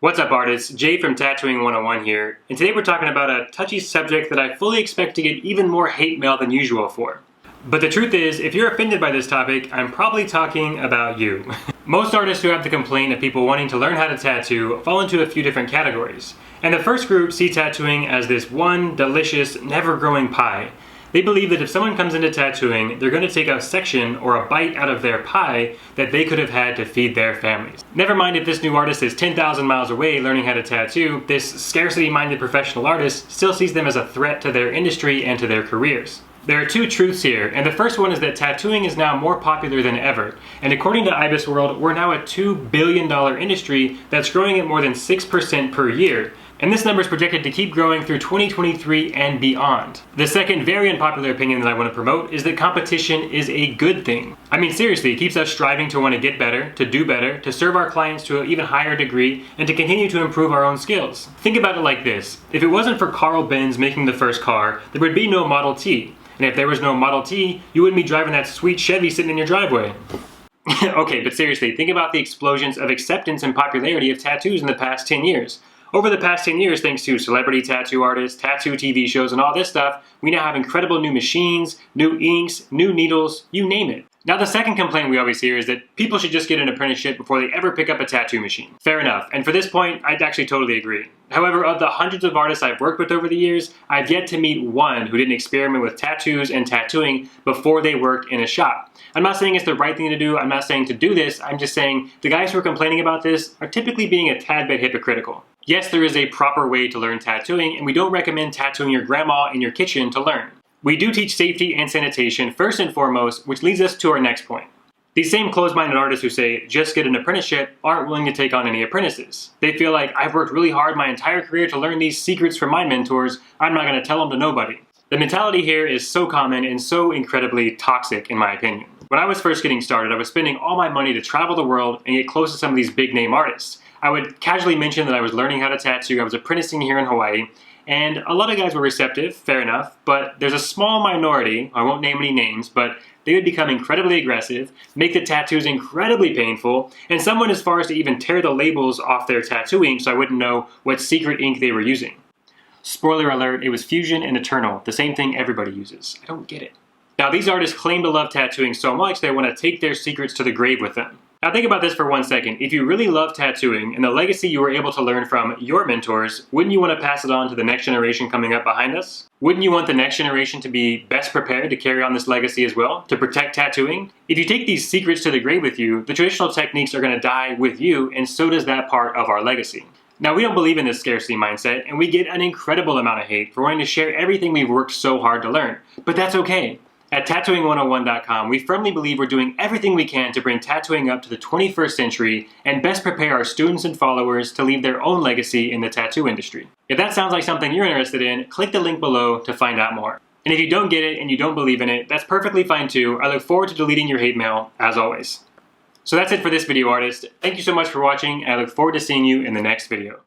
What's up, artists? Jay from Tattooing 101 here, and today we're talking about a touchy subject that I fully expect to get even more hate mail than usual for. But the truth is, if you're offended by this topic, I'm probably talking about you. Most artists who have the complaint of people wanting to learn how to tattoo fall into a few different categories. And the first group see tattooing as this one delicious, never-growing pie. They believe that if someone comes into tattooing, they're going to take a section or a bite out of their pie that they could have had to feed their families. Never mind if this new artist is 10,000 miles away learning how to tattoo, this scarcity-minded professional artist still sees them as a threat to their industry and to their careers. There are two truths here, and the first one is that tattooing is now more popular than ever. And according to Ibis World, we're now a $2 billion industry that's growing at more than 6% per year. And this number is projected to keep growing through 2023 and beyond. The second very unpopular opinion that I want to promote is that competition is a good thing. I mean, seriously, it keeps us striving to want to get better, to do better, to serve our clients to an even higher degree, and to continue to improve our own skills. Think about it like this. If it wasn't for Carl Benz making the first car, there would be no Model T. And if there was no Model T, you wouldn't be driving that sweet Chevy sitting in your driveway. Okay, but seriously, think about the explosions of acceptance and popularity of tattoos in the past 10 years. Over the past 10 years, thanks to celebrity tattoo artists, tattoo TV shows, and all this stuff, we now have incredible new machines, new inks, new needles, you name it. Now, the second complaint we always hear is that people should just get an apprenticeship before they ever pick up a tattoo machine. Fair enough, and for this point, I'd actually totally agree. However, of the hundreds of artists I've worked with over the years, I've yet to meet one who didn't experiment with tattoos and tattooing before they worked in a shop. I'm not saying it's the right thing to do, I'm not saying to do this, I'm just saying the guys who are complaining about this are typically being a tad bit hypocritical. Yes, there is a proper way to learn tattooing, and we don't recommend tattooing your grandma in your kitchen to learn. We do teach safety and sanitation first and foremost, which leads us to our next point. These same closed-minded artists who say, just get an apprenticeship, aren't willing to take on any apprentices. They feel like, I've worked really hard my entire career to learn these secrets from my mentors, I'm not going to tell them to nobody. The mentality here is so common and so incredibly toxic in my opinion. When I was first getting started, I was spending all my money to travel the world and get close to some of these big-name artists. I would casually mention that I was learning how to tattoo, I was apprenticing here in Hawaii, and a lot of guys were receptive, fair enough, but there's a small minority, I won't name any names, but they would become incredibly aggressive, make the tattoos incredibly painful, and some went as far as to even tear the labels off their tattoo ink so I wouldn't know what secret ink they were using. Spoiler alert, it was Fusion and Eternal, the same thing everybody uses. I don't get it. Now, these artists claim to love tattooing so much they want to take their secrets to the grave with them. Now think about this for 1 second. If you really love tattooing and the legacy you were able to learn from your mentors, wouldn't you want to pass it on to the next generation coming up behind us? Wouldn't you want the next generation to be best prepared to carry on this legacy as well, to protect tattooing? If you take these secrets to the grave with you, the traditional techniques are going to die with you, and so does that part of our legacy. Now, we don't believe in this scarcity mindset, and we get an incredible amount of hate for wanting to share everything we've worked so hard to learn. But that's okay. At tattooing101.com, we firmly believe we're doing everything we can to bring tattooing up to the 21st century and best prepare our students and followers to leave their own legacy in the tattoo industry. If that sounds like something you're interested in, click the link below to find out more. And if you don't get it and you don't believe in it, that's perfectly fine too. I look forward to deleting your hate mail, as always. So that's it for this video, artist. Thank you so much for watching, and I look forward to seeing you in the next video.